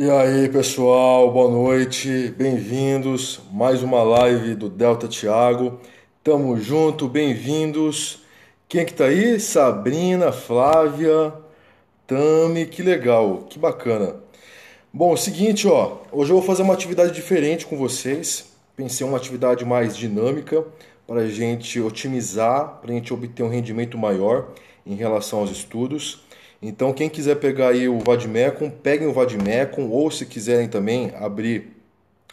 E aí, pessoal, boa noite, bem-vindos. Mais uma live do Delta Thiago. Tamo junto, bem-vindos. Quem é que tá aí? Sabrina, Flávia, Tami, que legal, que bacana. Bom, é o seguinte, ó, hoje eu vou fazer uma atividade diferente com vocês. Pensei em uma atividade mais dinâmica para a gente otimizar, para a gente obter um rendimento maior em relação aos estudos. Então, quem quiser pegar aí o Vademecum, peguem o Vademecum, ou se quiserem também abrir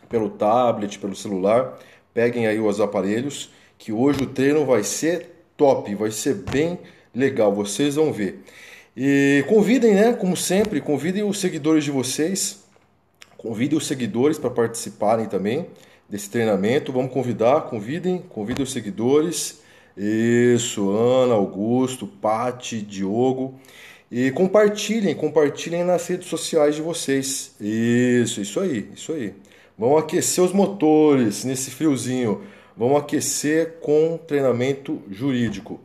pelo tablet, pelo celular, peguem aí os aparelhos, que hoje o treino vai ser top, vai ser bem legal, vocês vão ver. E convidem, né? Como sempre, convidem os seguidores de vocês, convidem os seguidores para participarem também desse treinamento. Vamos convidar, convidem os seguidores. Isso, Ana, Augusto, Pati, Diogo. E compartilhem nas redes sociais de vocês. Isso aí, isso aí. Vamos aquecer os motores nesse friozinho. Vamos aquecer com treinamento jurídico.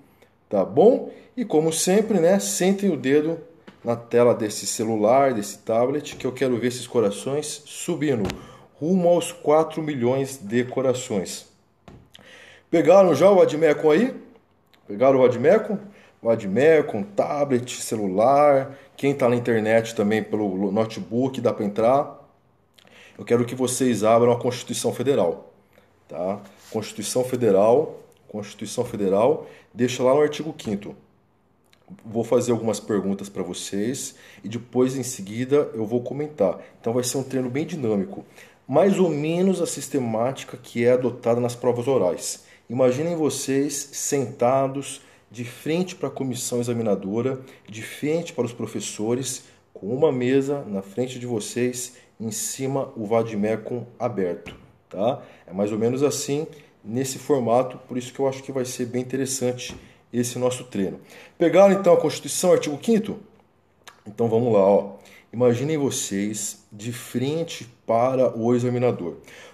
Tá bom? E como sempre, né, sentem o dedo na tela desse celular, desse tablet, que eu quero ver esses corações subindo rumo aos 4 milhões de corações. Pegaram já o Vademecum aí? Pegaram o Vademecum? Vademecum, tablet, celular, quem está na internet também pelo notebook, dá para entrar. Eu quero que vocês abram a Constituição Federal, tá? Constituição Federal, deixa lá no artigo 5º. Vou fazer algumas perguntas para vocês e depois em seguida eu vou comentar. Então vai ser um treino bem dinâmico, mais ou menos a sistemática que é adotada nas provas orais. Imaginem vocês sentados de frente para a comissão examinadora, de frente para os professores, com uma mesa na frente de vocês, em cima o Vademecum aberto, tá? É mais ou menos assim, nesse formato, por isso que eu acho que vai ser bem interessante esse nosso treino. Pegaram então a Constituição, artigo 5º? Então vamos lá, ó. Imaginem vocês de frente para o examinador.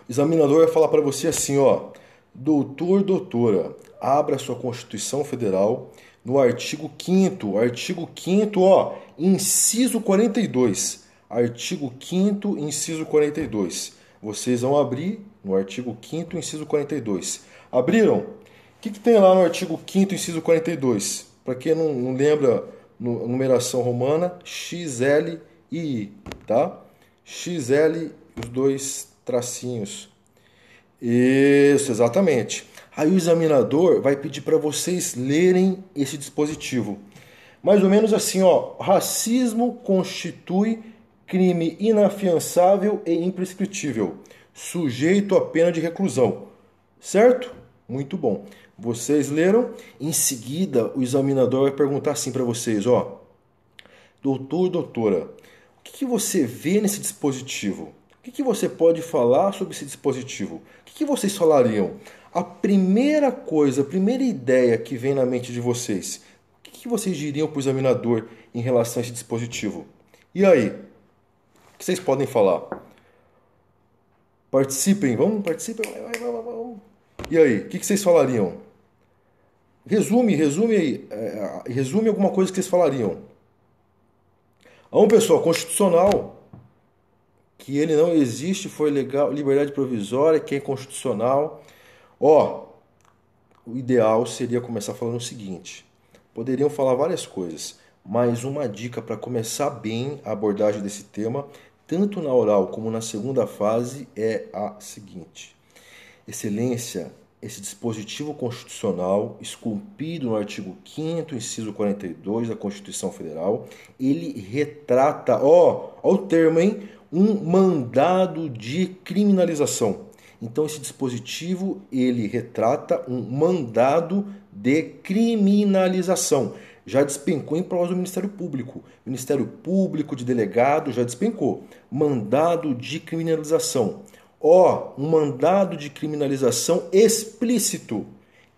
O examinador vai falar para você assim, ó: doutor, doutora, abra sua Constituição Federal no artigo 5º, ó, inciso 42. Artigo 5º, inciso 42. Vocês vão abrir no artigo 5º, inciso 42. Abriram? O que tem lá no artigo 5º, inciso 42? Para quem não lembra, numeração romana, XL e I, tá? XL, os dois tracinhos. Isso, exatamente. Aí o examinador vai pedir para vocês lerem esse dispositivo. Mais ou menos assim, ó: racismo constitui crime inafiançável e imprescritível, sujeito à pena de reclusão. Certo? Muito bom. Vocês leram? Em seguida, o examinador vai perguntar assim para vocês, ó: doutor, doutora, o que você vê nesse dispositivo? O que você pode falar sobre esse dispositivo? O que vocês falariam? A primeira coisa, a primeira ideia que vem na mente de vocês, o que vocês diriam para o examinador em relação a esse dispositivo? E aí? O que vocês podem falar? Participem, vamos, participem. Vamos. E aí, o que vocês falariam? Resume aí, resume alguma coisa que vocês falariam. Vamos, pessoal, constitucional, que ele não existe, foi legal, liberdade provisória, que é inconstitucional. Ó, o ideal seria começar falando o seguinte: poderiam falar várias coisas, mas uma dica para começar bem a abordagem desse tema, tanto na oral como na segunda fase, é a seguinte: Excelência, esse dispositivo constitucional, esculpido no artigo 5º, inciso 42 da Constituição Federal, ele retrata, ó o termo, hein? Um mandado de criminalização. Então esse dispositivo, ele retrata um mandado de criminalização. Já despencou em prol do Ministério Público. Ministério Público de delegado já despencou. Mandado de criminalização. Ó, um mandado de criminalização explícito.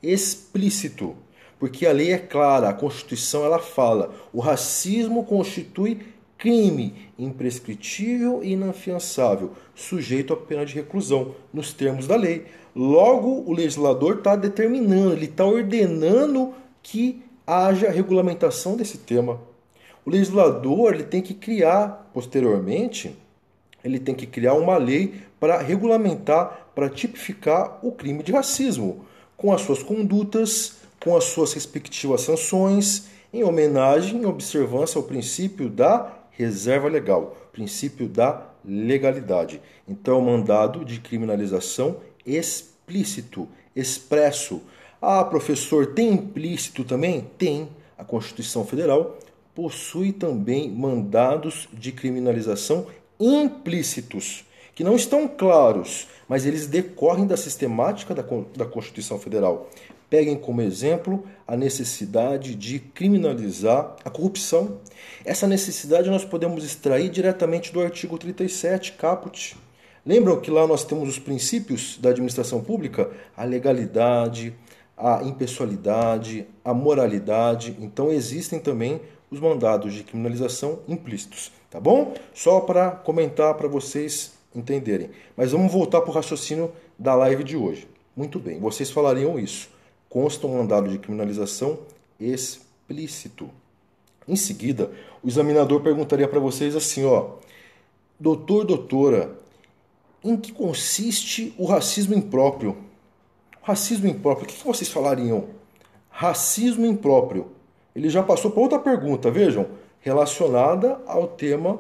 Explícito. Porque a lei é clara, a Constituição ela fala: o racismo constitui crime imprescritível e inafiançável, sujeito à pena de reclusão, nos termos da lei. Logo, o legislador está determinando, ele está ordenando que haja regulamentação desse tema. O legislador ele tem que criar, posteriormente, ele tem que criar uma lei para regulamentar, para tipificar o crime de racismo, com as suas condutas, com as suas respectivas sanções, em homenagem e observância ao princípio da reserva legal, princípio da legalidade. Então, é um mandado de criminalização explícito, expresso. Ah, professor, tem implícito também? Tem. A Constituição Federal possui também mandados de criminalização implícitos, que não estão claros, mas eles decorrem da sistemática da Constituição Federal. Peguem como exemplo a necessidade de criminalizar a corrupção. Essa necessidade nós podemos extrair diretamente do artigo 37, caput. Lembram que lá nós temos os princípios da administração pública? A legalidade, a impessoalidade, a moralidade. Então existem também os mandados de criminalização implícitos, tá bom? Só para comentar para vocês entenderem. Mas vamos voltar para o raciocínio da live de hoje. Muito bem, vocês falariam isso. Consta um mandado de criminalização explícito. Em seguida, o examinador perguntaria para vocês assim, ó: doutor, doutora, em que consiste o racismo impróprio? Racismo impróprio, o que vocês falariam? Racismo impróprio. Ele já passou para outra pergunta, vejam, relacionada ao tema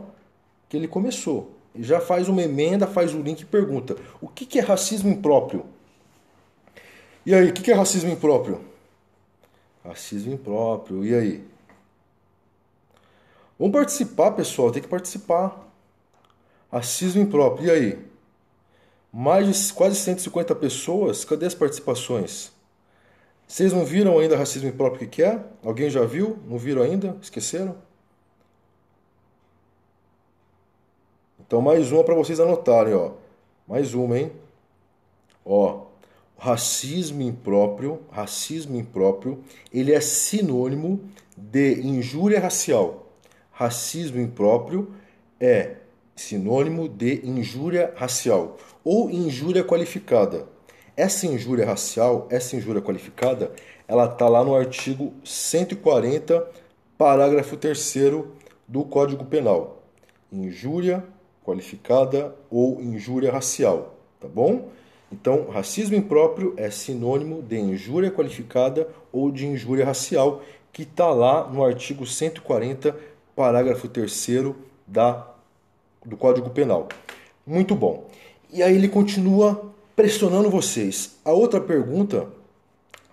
que ele começou. Ele já faz uma emenda, faz o link e pergunta: o que é racismo impróprio? E aí, o que é racismo impróprio? Racismo impróprio, e aí? Vamos participar, pessoal, tem que participar. Racismo impróprio, e aí? Mais de quase 150 pessoas, cadê as participações? Vocês não viram ainda racismo impróprio que é? Alguém já viu? Não viram ainda? Esqueceram? Então mais uma para vocês anotarem, ó. Mais uma, hein? Ó, racismo impróprio, ele é sinônimo de injúria racial. Racismo impróprio é sinônimo de injúria racial ou injúria qualificada. Essa injúria racial, essa injúria qualificada, ela está lá no artigo 140, parágrafo 3º do Código Penal. Injúria qualificada ou injúria racial, tá bom? Então, racismo impróprio é sinônimo de injúria qualificada ou de injúria racial, que está lá no artigo 140, parágrafo 3º do Código Penal. Muito bom. E aí ele continua pressionando vocês. A outra pergunta,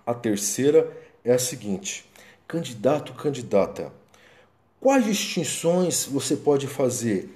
a terceira, é a seguinte: candidato, candidata, quais distinções você pode fazer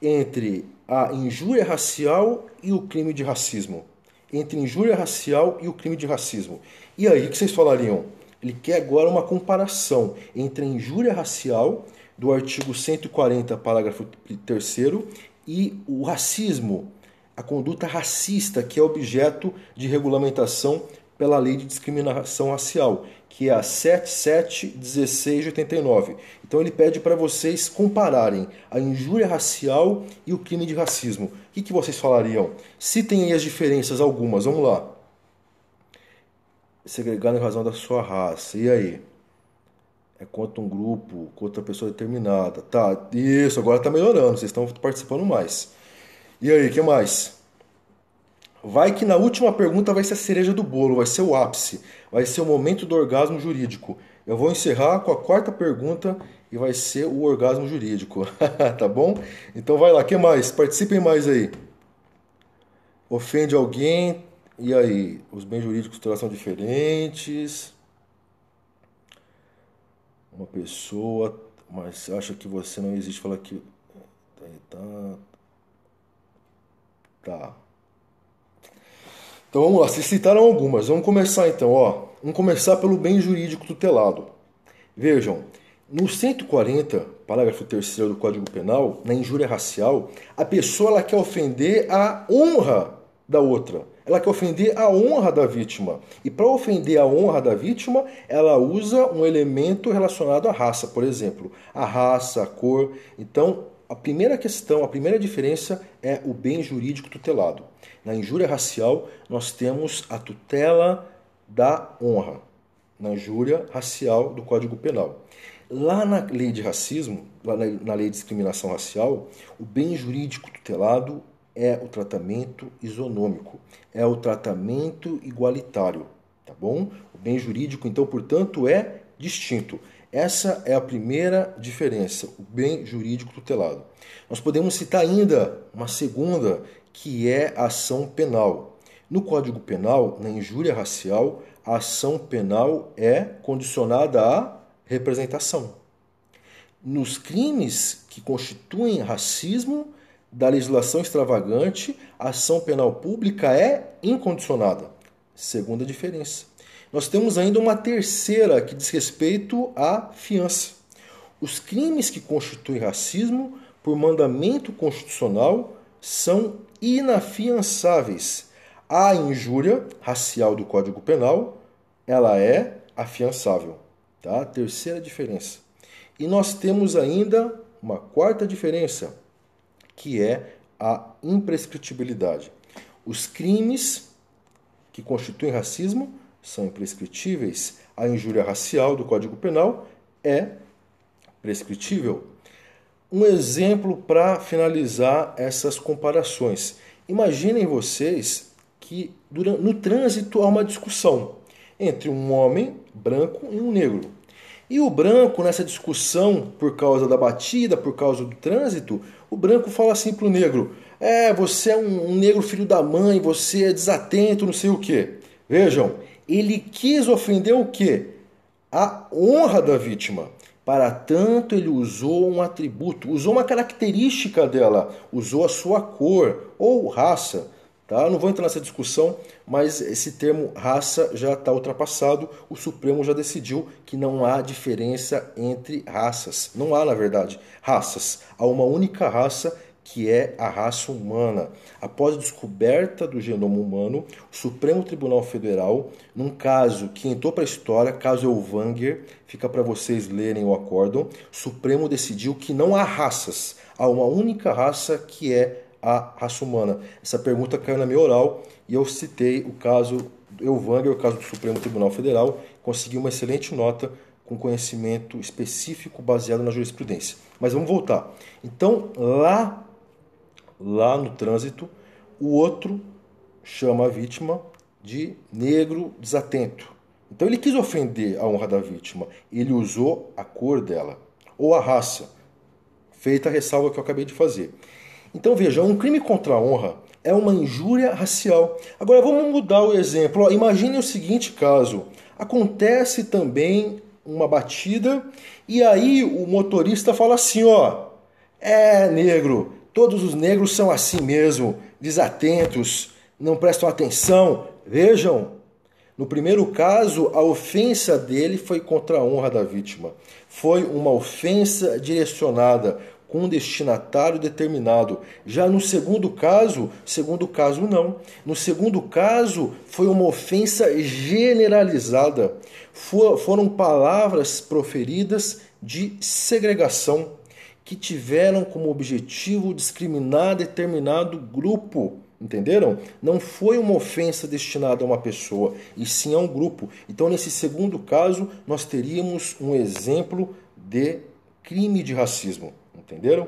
entre a injúria racial e o crime de racismo? Entre injúria racial e o crime de racismo. E aí, o que vocês falariam? Ele quer agora uma comparação entre a injúria racial, do artigo 140, parágrafo 3º, e o racismo, a conduta racista, que é objeto de regulamentação pela Lei de Discriminação Racial, que é a 7716/89. Então ele pede para vocês compararem a injúria racial e o crime de racismo. O que vocês falariam? Citem aí as diferenças, algumas, vamos lá. Segregar em razão da sua raça, e aí? É contra um grupo, contra uma pessoa determinada. Tá, isso, agora tá melhorando, vocês estão participando mais. E aí, o que mais? Vai que na última pergunta vai ser a cereja do bolo, vai ser o ápice, vai ser o momento do orgasmo jurídico. Eu vou encerrar com a quarta pergunta e vai ser o orgasmo jurídico, tá bom? Então vai lá, o que mais? Participem mais aí. Ofende alguém? E aí? Os bens jurídicos são diferentes? Uma pessoa, mas acha que você não existe, fala que... Tá. Então vamos lá, vocês citaram algumas. Vamos começar então, ó. Vamos começar pelo bem jurídico tutelado. Vejam, no 140, parágrafo 3º do Código Penal, na injúria racial, a pessoa ela quer ofender a honra da outra. Ela quer ofender a honra da vítima. E para ofender a honra da vítima, ela usa um elemento relacionado à raça, por exemplo. A raça, a cor. Então, a primeira questão, a primeira diferença é o bem jurídico tutelado. Na injúria racial, nós temos a tutela da honra. Na injúria racial do Código Penal. Lá na lei de racismo, lá na lei de discriminação racial, o bem jurídico tutelado é o tratamento isonômico, é o tratamento igualitário, tá bom? O bem jurídico, então, portanto, é distinto. Essa é a primeira diferença, o bem jurídico tutelado. Nós podemos citar ainda uma segunda, que é a ação penal. No Código Penal, na injúria racial, a ação penal é condicionada à representação. Nos crimes que constituem racismo da legislação extravagante, a ação penal pública é incondicionada. Segunda diferença. Nós temos ainda uma terceira que diz respeito à fiança. Os crimes que constituem racismo, por mandamento constitucional, são inafiançáveis. A injúria racial do Código Penal, ela é afiançável. Tá? Terceira diferença. E nós temos ainda uma quarta diferença, que é a imprescritibilidade. Os crimes que constituem racismo são imprescritíveis. A injúria racial do Código Penal é prescritível. Um exemplo para finalizar essas comparações. Imaginem vocês que no trânsito há uma discussão entre um homem branco e um negro. E o branco, nessa discussão, por causa da batida, por causa do trânsito, o branco fala assim para o negro: você é um negro filho da mãe, você é desatento, não sei o quê. Vejam, ele quis ofender o quê? A honra da vítima. Para tanto, ele usou um atributo, usou uma característica dela, usou a sua cor ou raça. Tá? Não vou entrar nessa discussão, mas esse termo raça já está ultrapassado. O Supremo já decidiu que não há diferença entre raças. Não há, na verdade, raças. Há uma única raça, que é a raça humana. Após a descoberta do genoma humano, o Supremo Tribunal Federal, num caso que entrou para a história, caso Elvanger, fica para vocês lerem o acórdão, o Supremo decidiu que não há raças. Há uma única raça, que é a raça humana. Essa pergunta caiu na minha oral e eu citei o caso do Elvanger, o caso do Supremo Tribunal Federal, consegui uma excelente nota com conhecimento específico baseado na jurisprudência. Mas vamos voltar. Então, lá no trânsito, o outro chama a vítima de negro desatento. Então ele quis ofender a honra da vítima. Ele usou a cor dela, ou a raça, feita a ressalva que eu acabei de fazer. Então veja, um crime contra a honra é uma injúria racial. Agora vamos mudar o exemplo. Imagine o seguinte caso. Acontece também uma batida e aí o motorista fala assim, negro, todos os negros são assim mesmo, desatentos, não prestam atenção. Vejam, no primeiro caso, a ofensa dele foi contra a honra da vítima. Foi uma ofensa direcionada com um destinatário determinado. Já no segundo caso não. No segundo caso, foi uma ofensa generalizada. Foram palavras proferidas de segregação que tiveram como objetivo discriminar determinado grupo. Entenderam? Não foi uma ofensa destinada a uma pessoa, e sim a um grupo. Então, nesse segundo caso, nós teríamos um exemplo de crime de racismo. Entenderam?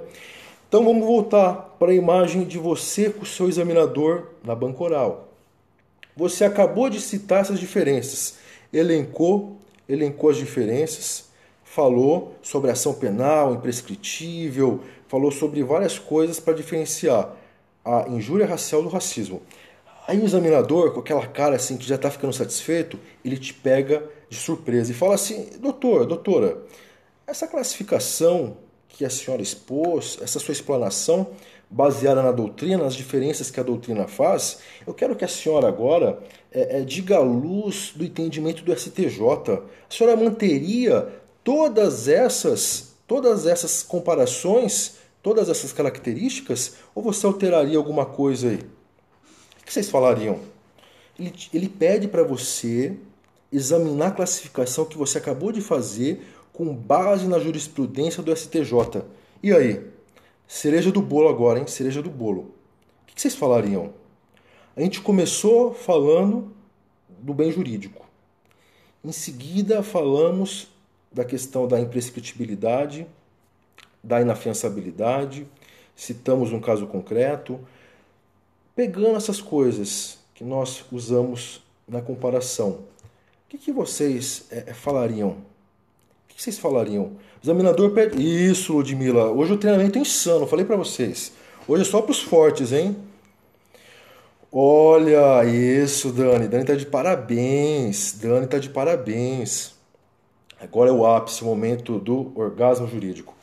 Então, vamos voltar para a imagem de você com o seu examinador na banca oral. Você acabou de citar essas diferenças, elencou as diferenças, falou sobre ação penal, imprescritível, falou sobre várias coisas para diferenciar a injúria racial do racismo. Aí o examinador, com aquela cara assim que já está ficando satisfeito, ele te pega de surpresa e fala assim: doutora, essa classificação que a senhora expôs, essa sua explanação baseada na doutrina, nas diferenças que a doutrina faz, eu quero que a senhora agora diga à luz do entendimento do STJ. A senhora manteria todas essas comparações, todas essas características, ou você alteraria alguma coisa aí? O que vocês falariam? Ele pede para você examinar a classificação que você acabou de fazer com base na jurisprudência do STJ. E aí? Cereja do bolo agora, hein? Cereja do bolo. O que vocês falariam? A gente começou falando do bem jurídico. Em seguida, falamos da questão da imprescritibilidade, da inafiançabilidade, citamos um caso concreto, pegando essas coisas que nós usamos na comparação. O que vocês falariam? O que vocês falariam? O examinador pede... Isso, Ludmila. Hoje o treinamento é insano, falei para vocês. Hoje é só para os fortes, hein? Olha, isso, Dani. Dani tá de parabéns. Dani tá de parabéns. Agora é o ápice, o momento do orgasmo jurídico.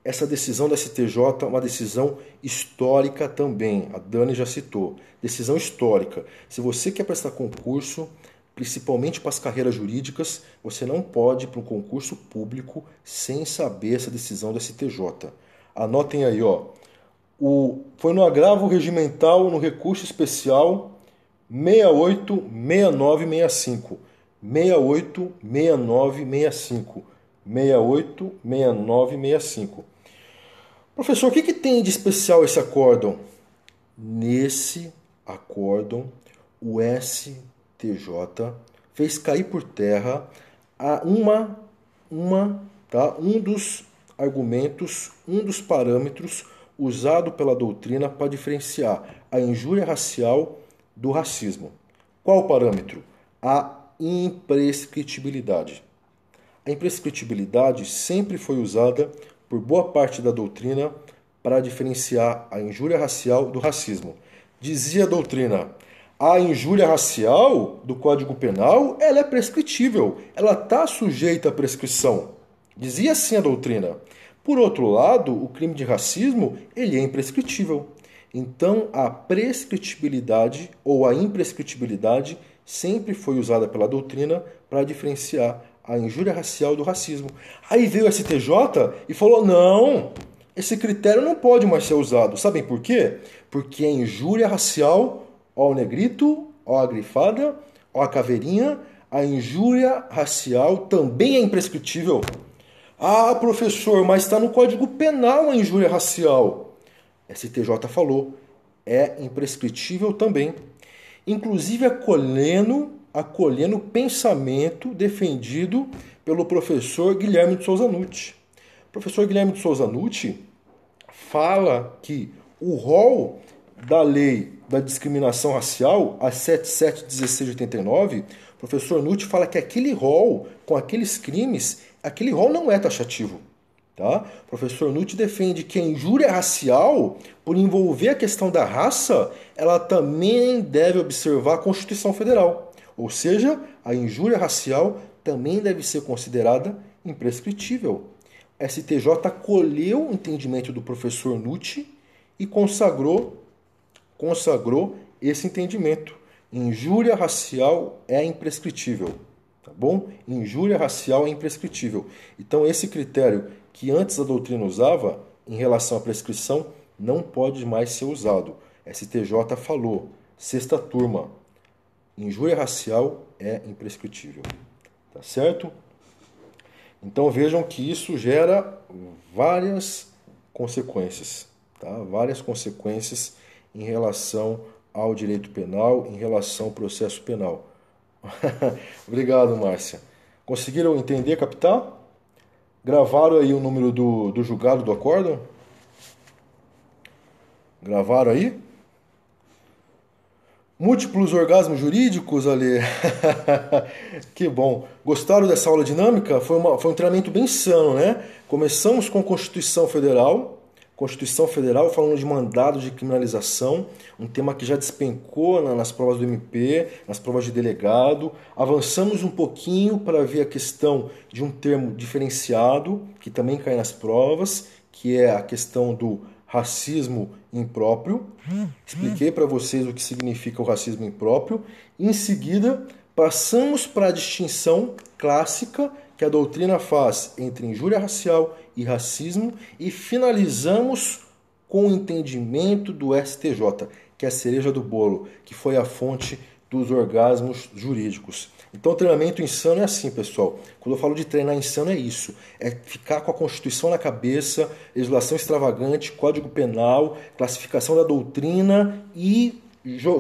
Essa decisão da STJ é uma decisão histórica também. A Dani já citou. Decisão histórica. Se você quer prestar concurso, principalmente para as carreiras jurídicas, você não pode ir para um concurso público sem saber essa decisão da STJ. Anotem aí, foi no agravo regimental no recurso especial 686965. 686965. 686965. Professor, o que tem de especial esse acórdão? Nesse acórdão, o STJ fez cair por terra um dos argumentos, um dos parâmetros usado pela doutrina para diferenciar a injúria racial do racismo. Qual o parâmetro? A imprescritibilidade. A imprescritibilidade sempre foi usada por boa parte da doutrina para diferenciar a injúria racial do racismo. Dizia a doutrina, a injúria racial do Código Penal ela é prescritível, ela está sujeita à prescrição. Dizia assim a doutrina. Por outro lado, o crime de racismo ele é imprescritível. Então, a prescritibilidade ou a imprescritibilidade sempre foi usada pela doutrina para diferenciar a injúria racial do racismo. Aí veio o STJ e falou, não, esse critério não pode mais ser usado. Sabem por quê? Porque a injúria racial, ó o negrito, ó a grifada, ó a caveirinha, a injúria racial também é imprescritível. Ah, professor, mas está no Código Penal a injúria racial. STJ falou, é imprescritível também. Inclusive acolhendo o pensamento defendido pelo professor Guilherme de Souza Nutti. O professor Guilherme de Souza Nutti fala que o rol da lei da discriminação racial, a 7716/89, o professor Nutti fala que aquele rol, com aqueles crimes, aquele rol não é taxativo. Tá? O professor Nutti defende que a injúria racial, por envolver a questão da raça, ela também deve observar a Constituição Federal. Ou seja, a injúria racial também deve ser considerada imprescritível. A STJ acolheu o entendimento do professor Nutti e consagrou esse entendimento. Injúria racial é imprescritível. Tá bom? Injúria racial é imprescritível. Então, esse critério que antes a doutrina usava em relação à prescrição não pode mais ser usado. STJ falou, sexta turma, injúria racial é imprescritível. Tá certo? Então vejam que isso gera várias consequências. Tá? Várias consequências em relação ao direito penal, em relação ao processo penal. Obrigado, Márcia. Conseguiram entender, captar? Gravaram aí o número do julgado do acórdão? Gravaram aí? Múltiplos orgasmos jurídicos, Ale? Que bom. Gostaram dessa aula dinâmica? Foi um treinamento bem sano, né? Começamos com Constituição Federal falando de mandado de criminalização, um tema que já despencou nas provas do MP, nas provas de delegado. Avançamos um pouquinho para ver a questão de um termo diferenciado, que também cai nas provas, que é a questão do racismo impróprio. Expliquei para vocês o que significa o racismo impróprio. Em seguida, passamos para a distinção clássica que a doutrina faz entre injúria racial e racismo e finalizamos com o entendimento do STJ, que é a cereja do bolo, que foi a fonte dos orgasmos jurídicos. Então, o treinamento insano é assim, pessoal. Quando eu falo de treinar insano, é isso. É ficar com a Constituição na cabeça, legislação extravagante, Código Penal, classificação da doutrina e,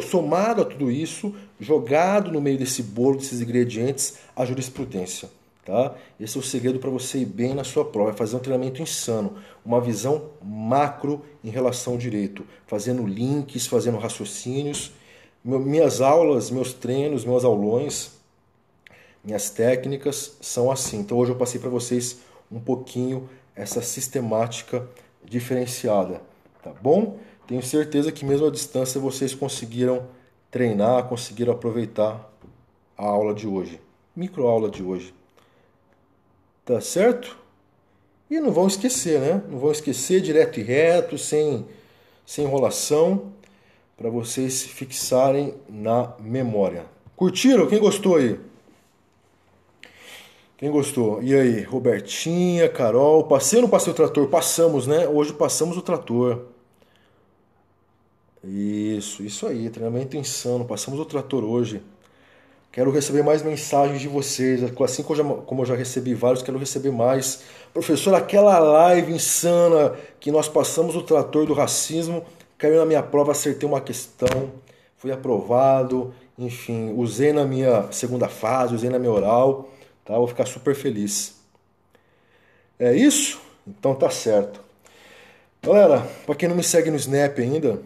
somado a tudo isso, jogado no meio desse bolo, desses ingredientes, a jurisprudência. tá? Esse é o segredo para você ir bem na sua prova, é fazer um treinamento insano, uma visão macro em relação ao direito, fazendo links, fazendo raciocínios. Minhas aulas, meus treinos, meus aulões, minhas técnicas são assim. Então hoje eu passei para vocês um pouquinho essa sistemática diferenciada, tá bom? Tenho certeza que mesmo à distância vocês conseguiram treinar, conseguiram aproveitar a aula de hoje, microaula de hoje, tá certo? E não vão esquecer, né? Não vão esquecer, direto e reto, sem enrolação, para vocês fixarem na memória. Curtiram? Quem gostou aí? Quem gostou? E aí, Robertinha, Carol, passei ou não passei o trator? Passamos, né? Hoje passamos o trator. Isso aí, treinamento insano, passamos o trator hoje. Quero receber mais mensagens de vocês, assim como eu já recebi vários, quero receber mais. Professor, aquela live insana que nós passamos o trator do racismo, caiu na minha prova, acertei uma questão, fui aprovado, enfim, usei na minha segunda fase, usei na minha oral, tá? Vou ficar super feliz. É isso? Então tá certo. Galera, para quem não me segue no Snap ainda,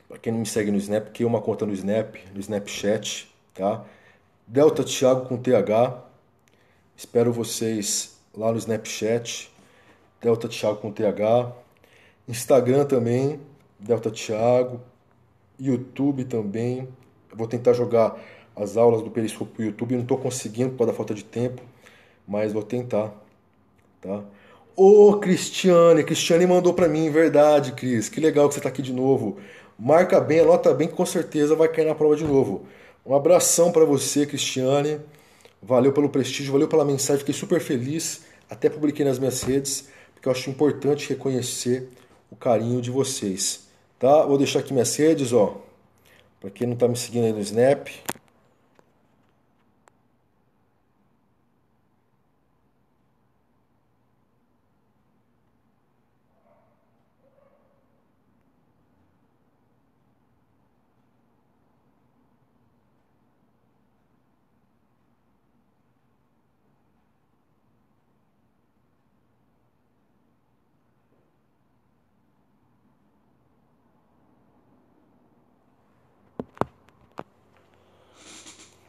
para quem não me segue no Snap, criei uma conta no Snap, no Snapchat, tá? Delta Thiago com TH. Espero vocês lá no Snapchat. Delta Thiago com TH. Instagram também, Delta Thiago. YouTube também. Eu vou tentar jogar as aulas do Periscope pro YouTube. Não estou conseguindo por causa da falta de tempo, mas vou tentar, tá? Ô, Cristiane mandou para mim, verdade, Cris. Que legal que você tá aqui de novo. Marca bem, anota bem que com certeza vai cair na prova de novo. Um abração para você, Cristiane. Valeu pelo prestígio, valeu pela mensagem, fiquei super feliz. Até publiquei nas minhas redes, porque eu acho importante reconhecer o carinho de vocês. Tá? Vou deixar aqui minhas redes, ó. Para quem não tá me seguindo aí no Snap.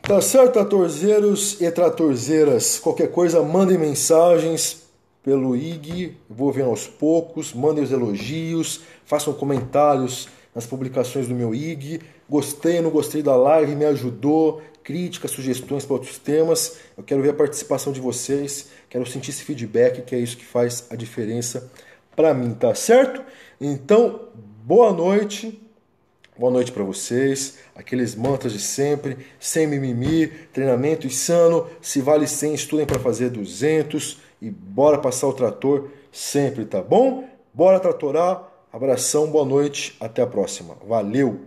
Tá certo, tratorzeiros e tratorzeiras? Qualquer coisa, mandem mensagens pelo IG, vou vendo aos poucos, mandem os elogios, façam comentários nas publicações do meu IG. Gostei, não gostei da live, me ajudou, críticas, sugestões para outros temas. Eu quero ver a participação de vocês, quero sentir esse feedback, que é isso que faz a diferença para mim, tá certo? Então, boa noite. Boa noite para vocês, aqueles mantras de sempre, sem mimimi, treinamento insano, se vale 100, estudem para fazer 200 e bora passar o trator sempre, tá bom? Bora tratorar, abração, boa noite, até a próxima. Valeu!